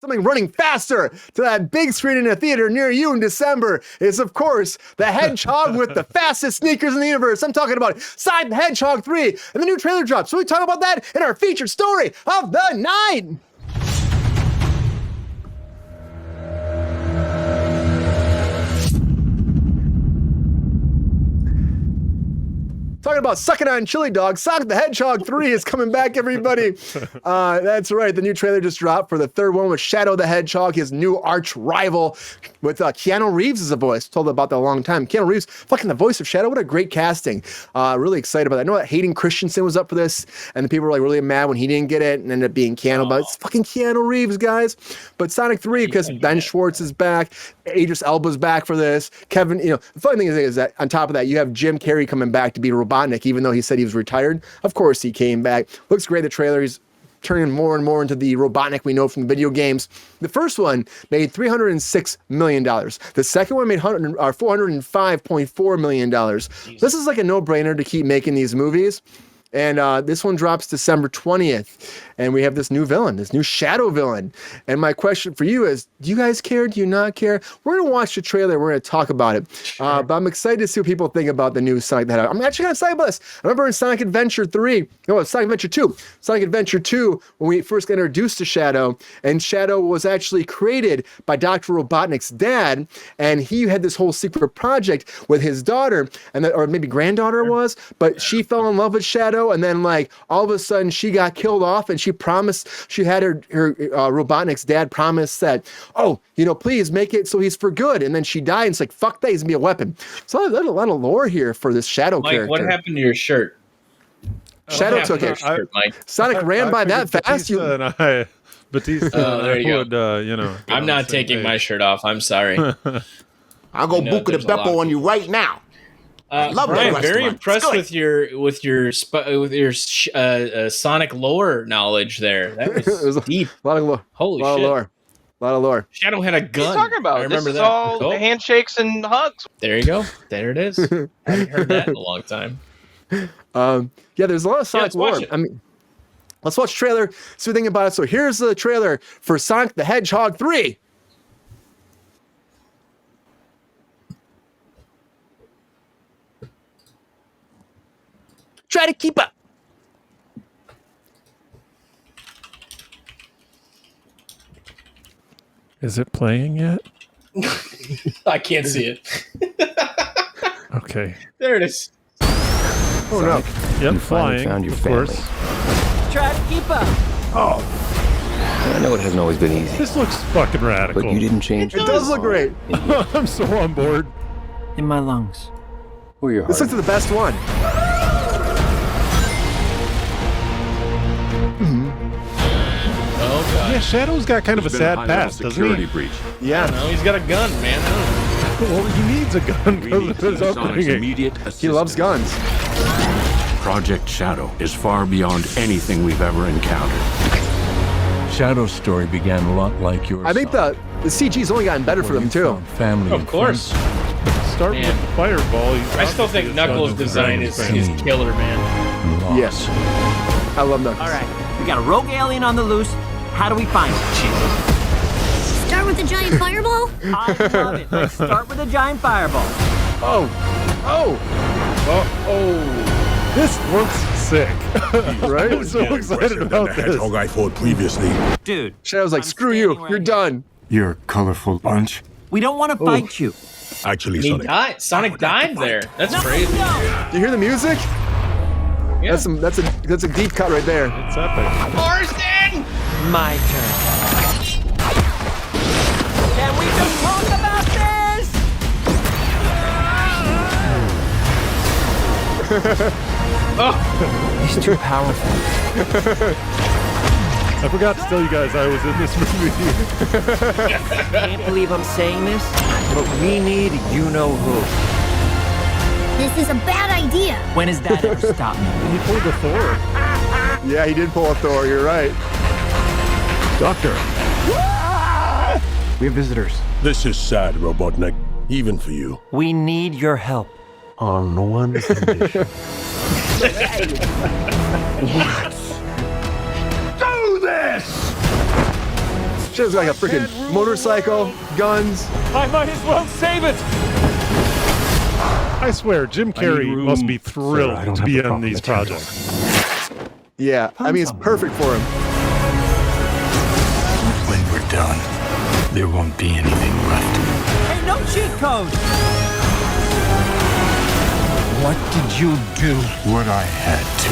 Something running faster to that big screen in a theater near you in December is, of course, the hedgehog with the fastest sneakers in the universe. I'm talking about Sonic the Hedgehog 3 and the new trailer drop. So we talk about that in our featured story of the night. Talking about sucking on chili dogs, Sonic the Hedgehog 3 is coming back, everybody. That's right. The new trailer just dropped for the third one with Shadow the Hedgehog, his new arch rival, with Keanu Reeves as a voice. Told about that a long time. Keanu Reeves, fucking the voice of Shadow. What a great casting. Really excited about that. I know that Hayden Christensen was up for this, and the people were like really mad when he didn't get it and ended up being Keanu, but it's fucking Keanu Reeves, guys. But Sonic 3, because Ben Schwartz is back, Idris Elba's back for this. Kevin, the funny thing is that on top of that, you have Jim Carrey coming back to be Robotnik, even though he said he was retired. Of course he came back. Looks great, the trailer. He's turning more and more into the Robotnik we know from the video games. The first one made $306 million. The second one made $405.4 million. This is like a no-brainer to keep making these movies. And this one drops December 20th. And we have this new villain, this new Shadow villain. And my question for you is, do you guys care? Do you not care? We're going to watch the trailer. We're going to talk about it. Sure. But I'm excited to see what people think about the new Sonic the Hedgehog. I'm actually going to say about this. I remember in Sonic Adventure 3, no, Sonic Adventure 2. Sonic Adventure 2, when we first got introduced to Shadow, and Shadow was actually created by Dr. Robotnik's dad, and he had this whole secret project with his daughter, or maybe granddaughter was, but she fell in love with Shadow, and then like all of a sudden she got killed off, and she promised, she had her Robotnik's dad promise that, please make it so he's for good, and then she died, and it's like, fuck that, he's gonna be a weapon. So there's a lot of lore here for this Shadow character. Mike, what happened to your shirt? Shadow took it. Sonic ran by that fast. Batista there you would, go. I'm not taking my shirt off. I'm sorry. I'll go Buca de Beppo on you right now. Brian, very impressed with your Sonic lore knowledge there. That was deep. A lot of lore. Holy shit. A lot of lore. Shadow had a gun. What are you talking about? I remember this is that. all handshakes and hugs. There you go. There it is. I haven't heard that in a long time. There's a lot of Sonic lore. I mean, let's watch the trailer, see what you think about it. So here's the trailer for Sonic the Hedgehog 3. Try to keep up. Is it playing yet? I can't see it. Okay. There it is. Oh no. Yep, You finally flying, found your of family. course. Try to keep up. Oh. I know it hasn't always been easy, This looks fucking radical. but you didn't change. It does look great. I'm so on board. In my lungs. Or your This heart. looks like the best one. Oh god. Yeah, Shadow's got kind of a sad past, doesn't he? breach. Yeah. No, he's got a gun, man. Well, he needs a gun We need because of his Sonic's upbringing. immediate assistance. He loves guns. Project Shadow is far beyond anything we've ever encountered. Shadow's story began a lot like yours. I think the CG's only gotten better for them too. Family Of and course. Start Man. with Fireball. I still think Knuckles' design is killer, man. friends and loss. Yes. I love Knuckles. All right, we got a rogue alien on the loose. How do we find it? Start with the giant fireball? I love it. Let's start with a giant fireball. Oh. This looks sick. Right? I'm so excited about this. I fought previously. Dude, Shadow's like, I'm screw you. standing right You're here. done. You're a colorful bunch. we don't want to fight you. Actually, He Sonic. died. Sonic died there. That's crazy. No. Do you hear the music? Yeah. That's a deep cut right there. It's epic. Marsden! My turn. Can we just talk about this? He's too powerful. I forgot to tell you guys I was in this movie. Can't believe I'm saying this, but we need you-know-who. This is a bad idea. When has that ever stopped me? He pulled the Thor. Yeah, he did pull a Thor. You're right. Doctor. We have visitors. This is sad, Robotnik. Even for you. We need your help. On one condition. Shadow's got like a freaking motorcycle, guns. I might as well save it. I swear, Jim Carrey must be thrilled to be on these projects. Yeah, I mean, it's perfect for him. When we're done, there won't be anything left. Hey, no cheat code! What did you do? What I had to.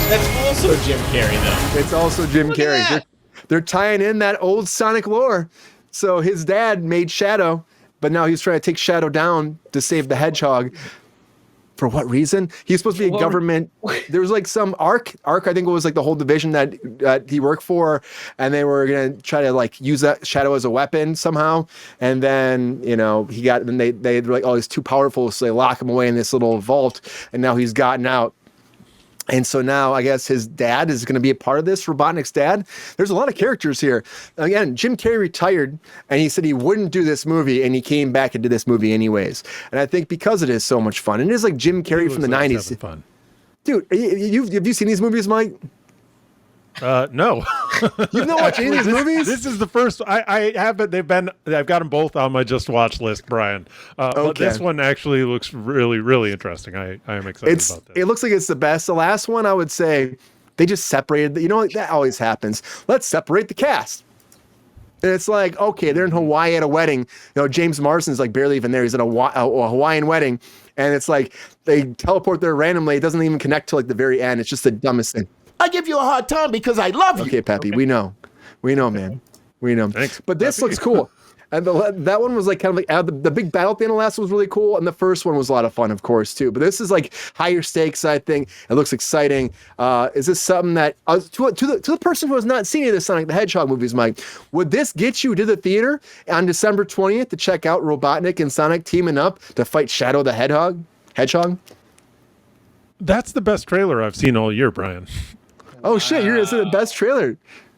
That's also Jim Carrey, though. It's also Jim Carrey. They're tying in that old Sonic lore. So his dad made Shadow, but now he's trying to take Shadow down to save the Hedgehog. For what reason? He's supposed to be a government. There was like some ARC, I think it was like the whole division that he worked for, and they were gonna try to like use that Shadow as a weapon somehow. And then they were like, oh, he's too powerful, so they lock him away in this little vault, and now he's gotten out. And so now I guess his dad is going to be a part of this, Robotnik's dad. There's a lot of characters here. Again, Jim Carrey retired and he said he wouldn't do this movie, and he came back and did this movie anyways. And I think because it is so much fun, and it is like Jim Carrey from the 90s. Fun. Dude, have you seen these movies, Mike? No. You've not watched any of these movies? This is the first. I haven't. I've got them both on my just watch list, Brian. But this one actually looks really, really interesting. I am excited about this. It looks like it's the best. The last one, I would say, they just separated. That always happens. Let's separate the cast. And it's like, okay, they're in Hawaii at a wedding. James Marsden's like barely even there. He's at a Hawaiian wedding, and it's like they teleport there randomly. It doesn't even connect to like the very end. It's just the dumbest thing. I give you a hard time because I love you. Okay, Peppy, we know, man, we know. Thanks, but this looks cool, and that one was like kind of like the big battle at the end of the last one was really cool, and the first one was a lot of fun, of course, too. But this is like higher stakes, I think. It looks exciting. Is this something that to the person who has not seen any of the Sonic the Hedgehog movies, Mike, would this get you to the theater on December 20th to check out Robotnik and Sonic teaming up to fight Shadow the Hedgehog? That's the best trailer I've seen all year, Brian. Oh shit! You're the best trailer.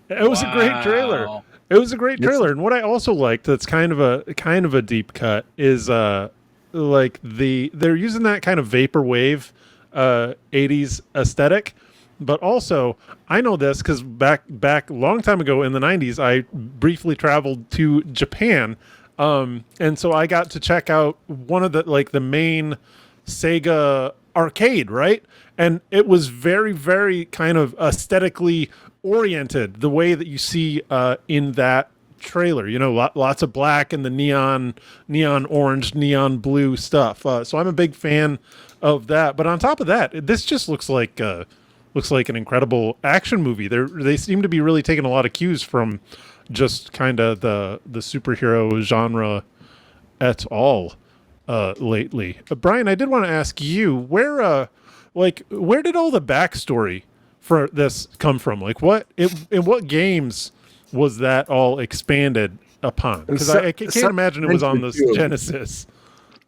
It was a great trailer. It was a great trailer, and what I also liked that's kind of a deep cut is like they're using that kind of vaporwave 80s aesthetic, but also I know this because back a long time ago in the 90s I briefly traveled to Japan, and so I got to check out one of the main Sega arcade, right? And it was very, very kind of aesthetically oriented, the way that you see in that trailer. Lots of black and the neon orange, neon blue stuff. So I'm a big fan of that. But on top of that, this just looks like an incredible action movie. They seem to be really taking a lot of cues from just kind of the superhero genre et al. Lately. Brian, I did want to ask you where did all the backstory for this come from? Like in what games was that all expanded upon? Because I can't imagine it was on the Genesis.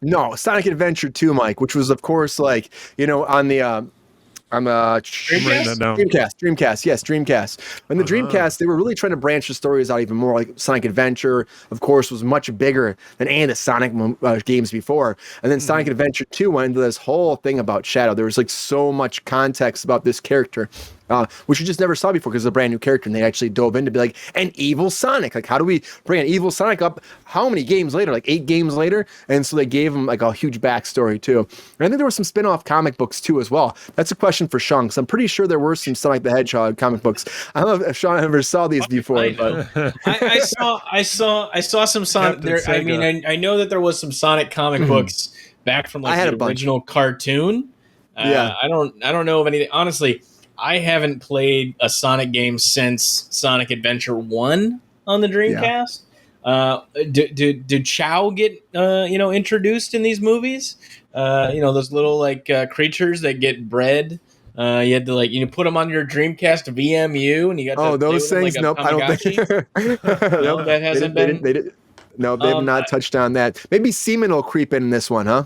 No, Sonic Adventure 2, Mike, which was of course on the Dreamcast. Yes, Dreamcast. And the Dreamcast, they were really trying to branch the stories out even more. Like Sonic Adventure, of course, was much bigger than any of the Sonic games before. And then Sonic Adventure 2 went into this whole thing about Shadow. There was like so much context about this character, which you just never saw before because it's a brand new character. And they actually dove in to be like, an evil Sonic. Like, how do we bring an evil Sonic up? How many games later? Like 8 games later? And so they gave him like a huge backstory too. And I think there were some spin-off comic books too as well. That's a question for Sean, because I'm pretty sure there were some Sonic the Hedgehog comic books. I don't know if Sean ever saw these before, but I saw some Sonic there. I mean, I know that there was some Sonic comic books back from like the original cartoon. I don't know of anything. Honestly, I haven't played a Sonic game since Sonic Adventure 1 on the Dreamcast. Did Chow get introduced in these movies? Those little creatures that get bred. You had to put them on your Dreamcast VMU, and you got those things. Nope, I don't think. No, that hasn't been. No, they've not touched on that. Maybe semen will creep in this one, huh?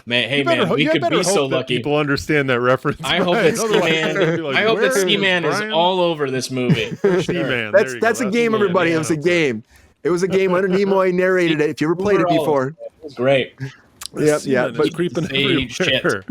Man, we could be so lucky. People understand that reference. I hope that Ski-Man. I hope that Ski-Man is all over this movie. Ski-Man. That's a game, everybody. It was a game. It was a game. Leonard Nimoy narrated it. If you ever played it before, it was great. Yeah. But creeping everywhere.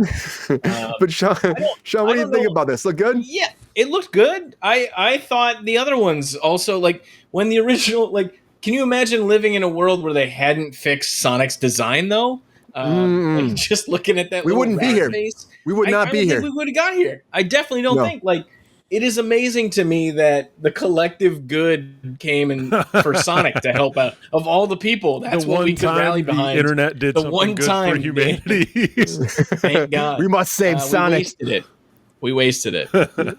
But Sean, what do you think about this? Look good? Yeah, it looked good. I thought the other ones also, like when the original, like, can you imagine living in a world where they hadn't fixed Sonic's design though? Like just looking at that, we wouldn't be here. Face, we would not be here. I don't think we would have got here. I definitely don't think. Like, it is amazing to me that the collective good came in for Sonic to help out. Of all the people, that's what we could rally behind. The internet did the something one good time for humanity. Thank God. We must save Sonic. We wasted it.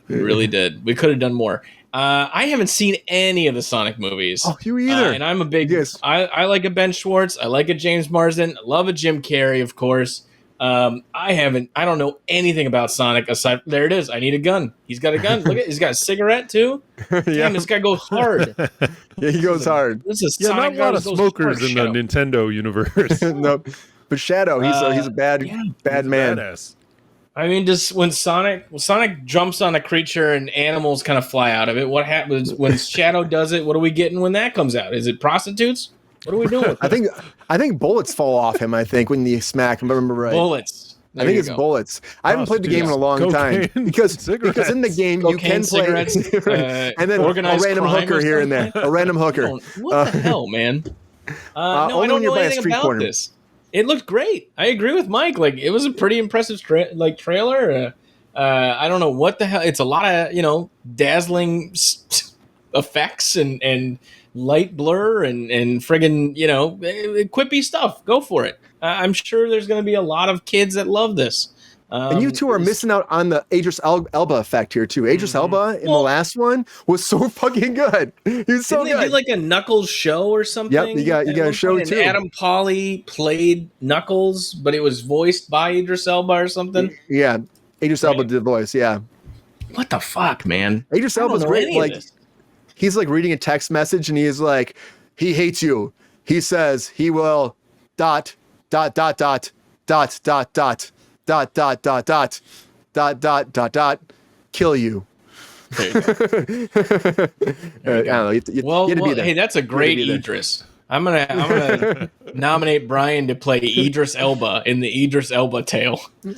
We really did. We could have done more. I haven't seen any of the Sonic movies. Oh, you either. And I'm a big. I like a Ben Schwartz. I like a James Marsden. I love a Jim Carrey, of course. I don't know anything about Sonic aside. There it is. I need a gun. He's got a gun. Look at. He's got a cigarette too. Damn, this guy goes hard. Yeah, he goes hard. This is Sonic. Not a lot of smokers in the Nintendo universe. No, but Shadow, he's a bad man. Badass. I mean, just when Sonic jumps on a creature and animals kind of fly out of it, what happens when Shadow does it? What are we getting when that comes out? Is it prostitutes? What are we doing? I think bullets fall off him. I think when you smack him, if I remember right. Bullets. I think it's bullets. I haven't played the game in a long time because in the game you can play and then a random hooker here and there, a random hooker. What the hell, man? No, I don't know anything about this. It looked great. I agree with Mike. Like, it was a pretty impressive trailer. I don't know what the hell. It's a lot of dazzling effects and light blur and friggin' quippy stuff. Go for it. I'm sure there's going to be a lot of kids that love this. And you two are missing out on the Idris Elba effect here too. Idris Elba in the last one was so fucking good. He was so good. They do like a Knuckles show or something? Yep, you got a show too. Adam Pally played Knuckles, but it was voiced by Idris Elba or something. Yeah, Idris Elba did the voice. Yeah. What the fuck, man? Idris Elba's great. Like, he's like reading a text message and he's like, he hates you. He says he will ... kill you. There you go. I don't know. You had to be there. Hey, that's a great Idris. I'm gonna nominate Brian to play Idris Elba in the Idris Elba tale. I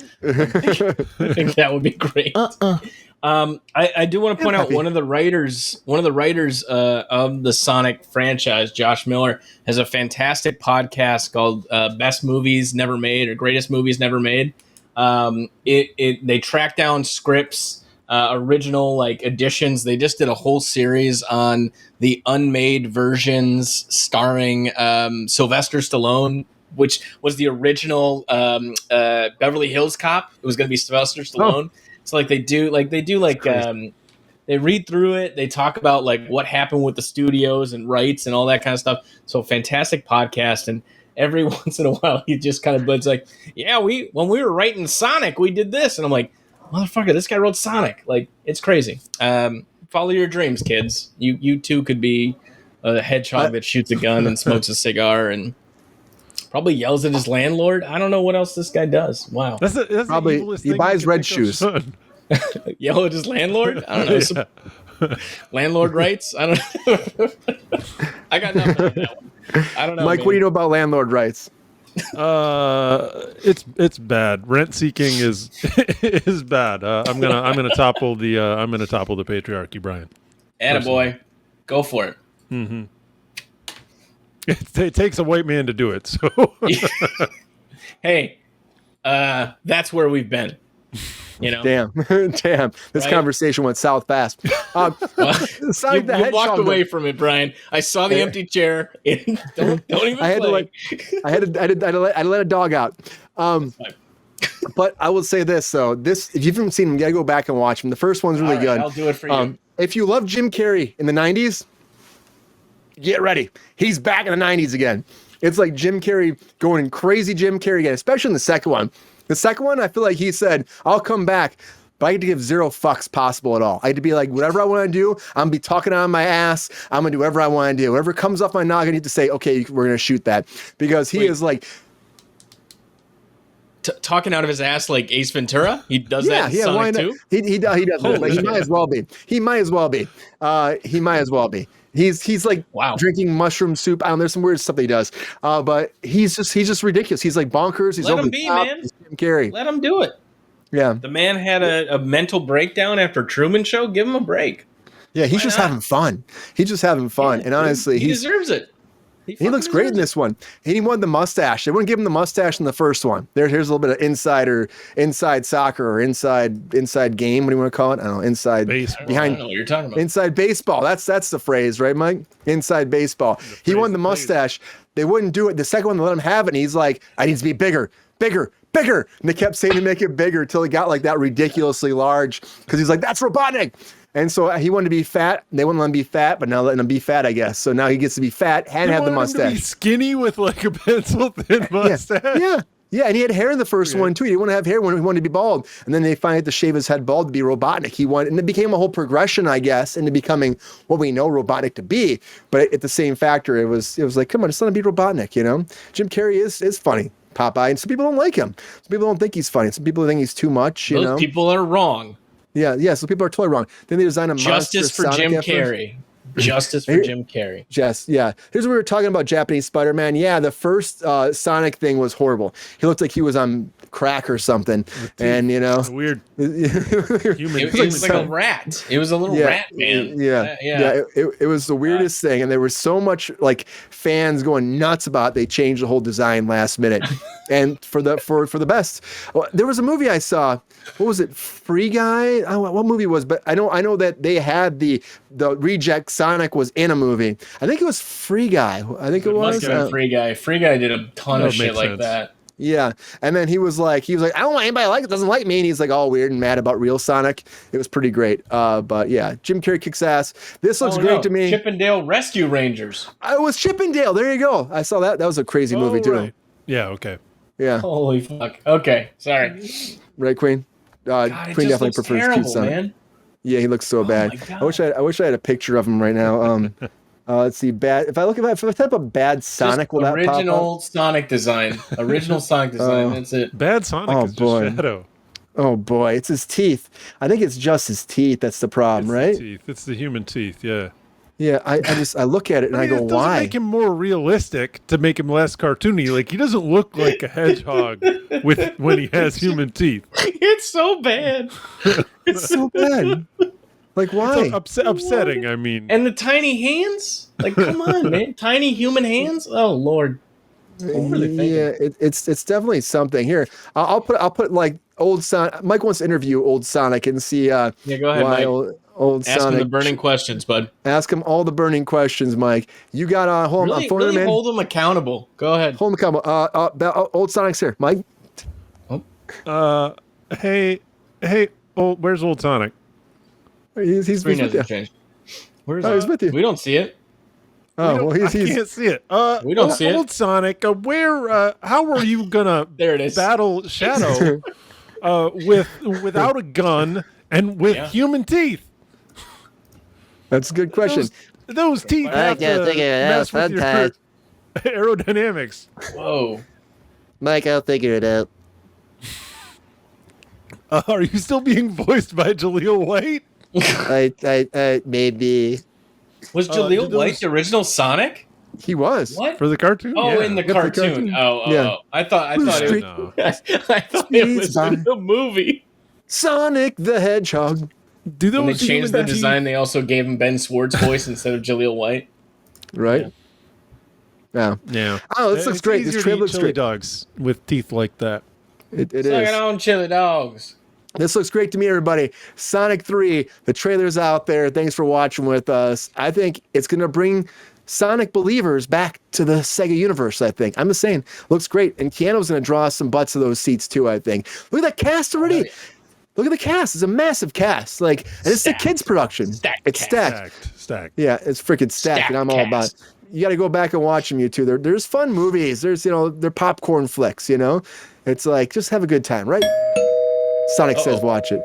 think that would be great. I do want to point out one of the writers of the Sonic franchise, Josh Miller, has a fantastic podcast called Best Movies Never Made or Greatest Movies Never Made. They track down scripts, original editions. They just did a whole series on the unmade versions starring Sylvester Stallone, which was the original Beverly Hills Cop. It was going to be Sylvester Stallone. So they read through it. They talk about what happened with the studios and rights and all that kind of stuff. So fantastic podcast. And every once in a while, he just kind of buds like, yeah, when we were writing Sonic, we did this. And I'm like, motherfucker, this guy wrote Sonic. It's crazy. Follow your dreams, kids. You too could be a hedgehog that shoots a gun and smokes a cigar and probably yells at his landlord. I don't know what else this guy does. Wow. That's probably he buys red shoes. Yell at his landlord? I don't know. Some landlord rights? I don't know. I got nothing on that one. I don't know. Mike, what do you know about landlord rights? It's bad. Rent seeking is bad. I'm gonna topple the patriarchy, Brian. Attaboy. Go for it. Mm-hmm. It takes a white man to do it. So hey, that's where we've been. Damn. This conversation went south fast. You walked away from it, Brian. I saw the empty chair. Don't even. I had to let a dog out. But I will say this though: if you haven't seen him, you gotta go back and watch him. The first one's really good. I'll do it for you. If you love Jim Carrey in the '90s, get ready. He's back in the '90s again. It's like Jim Carrey going crazy Jim Carrey again, especially in the second one. The second one, I feel like he said, I'll come back, but I get to give zero fucks possible at all. I get to be like, whatever I want to do, I'm going to be talking on my ass. I'm going to do whatever I want to do. Whatever comes off my noggin, I need to say, okay, we're going to shoot that. Because he is like, talking out of his ass like Ace Ventura? He does that in Sonic 2? He does that, but he might as well be. He might as well be. He's like drinking mushroom soup. I don't know, there's some weird stuff that he does. But he's just ridiculous. He's like bonkers. He's Let over him the be, top. man. He's Jim Carrey. Let him do it. Yeah. The man had a mental breakdown after Truman Show. Give him a break. Yeah, he's just having fun. He's just having fun. Yeah, and honestly, he deserves it. He looks great in this one. And he won the mustache. They wouldn't give him the mustache in the first one. Here's a little bit of inside soccer or inside game. What do you want to call it? I don't know. Inside baseball. Behind. I don't know what you're talking about. Inside baseball. That's the phrase, right, Mike? Inside baseball. He won the mustache. They wouldn't do it. The second one, they let him have it. And he's like, I need to be bigger. And they kept saying to make it bigger until he got like that ridiculously large because he's like, that's Robotnik. And so he wanted to be fat. They wouldn't let him be fat, but now letting him be fat, I guess. So now he gets to be fat and have the mustache. Him to be skinny with like a pencil thin mustache. Yeah, and he had hair in the first one too. He didn't want to have hair when he wanted to be bald. And then they finally had to shave his head bald to be Robotnik. And it became a whole progression, I guess, into becoming what we know Robotnik to be. But at the same factor, it was like, come on, just let him be Robotnik, you know? Jim Carrey is funny. Popeye, and some people don't like him. Some people don't think he's funny. Some people think he's too much. Those people are wrong. Yeah. So people are totally wrong. Then they design a justice for Jim Carrey. Justice for Jim Carrey. Yeah. Here's what we were talking about Japanese Spider-Man. Yeah, the first Sonic thing was horrible. He looked like he was on crack or something, and weird. It was like a rat. It was a little rat man. Yeah. It was the weirdest thing, and there was so much like fans going nuts about it. They changed the whole design last minute, and for the best. There was a movie I saw. What was it? Free Guy? What movie was? But I know that they had the reject Sonic was in a movie. I think it was Free Guy. I think it was. Must have been Free Guy. Free Guy did a ton of shit like that. Yeah, and then he was like, I don't want anybody like it doesn't like me, and he's like all weird and mad about real Sonic. It was pretty great. But yeah, Jim Carrey kicks ass. This looks great to me. Chippendale Rescue Rangers. I was Chippendale. There you go. I saw that. That was a crazy movie too. Right. Yeah. Okay. Yeah. Holy fuck. Okay. Sorry. Right, Queen. God, Queen definitely prefers terrible, cute Sonic. man. Yeah, he looks so bad. I wish I had a picture of him right now. Let's see. Bad. If I type of bad Sonic, will that pop up? Original Sonic design. Original Sonic design. That's it. Bad Sonic is just Shadow. Oh boy, it's his teeth. I think it's just his teeth. That's the problem, right? It's the human teeth. Yeah. Yeah. I look at it and I go, it doesn't why? Make him more realistic to make him less cartoony. Like he doesn't look like a hedgehog when he has human teeth. It's so bad. It's so bad. Like why? It's upsetting. I mean, and the tiny hands. Like, come on, man! Tiny human hands. Oh Lord. Yeah, it's definitely something. Here, I'll put like old Sonic. Mike wants to interview old Sonic and see. Yeah, go ahead, Mike. Old Ask Sonic. him the burning questions, bud. Ask him all the burning questions, Mike. You got hold on. Really hold him accountable. Go ahead. Hold him accountable. Old Sonic's here, Mike. Hey, where's old Sonic? He's with you. Where's he's with you. We don't see it. Oh, well, I can't see it. We don't see it. Old Sonic, how are you gonna there it is. battle Shadow without a gun and with human teeth? That's a good question. Those teeth have to mess with your aerodynamics. Whoa. Mike, I'll figure it out. Are you still being voiced by Jaleel White? I maybe. Was Jaleel White the original Sonic? He was. What? For the cartoon? Oh, in the cartoon. Oh. I thought it was in the movie. Sonic the Hedgehog. When they changed the design, they also gave him Ben Swartz voice instead of Jaleel White. Right? Yeah. Oh, this looks great. This trailer looks great. Dogs with teeth like that. It is. Suck it on, chili dogs. This looks great to me, everybody. Sonic 3, the trailer's out there. Thanks for watching with us. I think it's going to bring Sonic believers back to the Sega universe, I think. I'm just saying, looks great. And Keanu's going to draw some butts of those seats, too, I think. Look at that cast already. Right. Look at the cast. It's a massive cast. And it's the kids' production. It's stacked. Yeah, it's freaking stacked, and I'm all about it. You got to go back and watch them, you two. There's fun movies. There's, they're popcorn flicks, It's like, just have a good time, right? Sonic says watch it.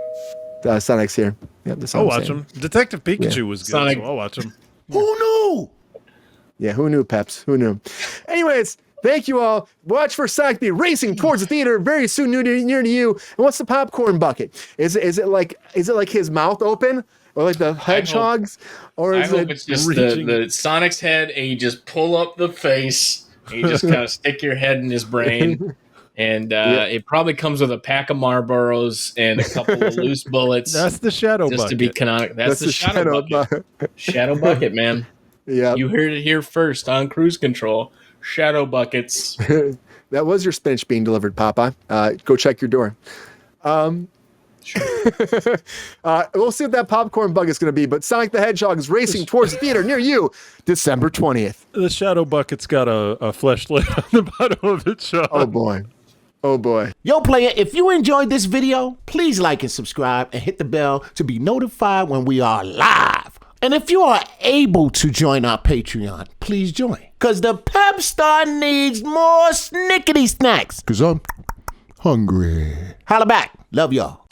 Sonic's here. Yep, I'll watch him. Detective Pikachu was good, so I'll watch him. Who knew? Yeah, who knew, Peps? Who knew? Anyways, Thank you all. Watch for Sonic be racing towards the theater very soon, near to you. And what's the popcorn bucket? Is it like his mouth open, or like the hedgehogs, or is it? It's just the Sonic's head, and you just pull up the face, and you just kind of stick your head in his brain. And it probably comes with a pack of Marlboros and a couple of loose bullets. That's the shadow bucket. Just to be canonical. That's the shadow bucket. Shadow bucket, man. Yeah. You heard it here first on Cruise Control. Shadow buckets. That was your spinach being delivered, Papa. Go check your door. Sure. We'll see what that popcorn bug is going to be, but Sonic the Hedgehog is racing towards the theater near you December 20th. The shadow bucket's got a fleshlight on the bottom of it, Sean. Oh, boy. Oh, boy. Yo, player, if you enjoyed this video, please like and subscribe and hit the bell to be notified when we are live. And if you are able to join our Patreon, please join. Because the Pepestar needs more snickety snacks. Because I'm hungry. Holla back. Love y'all.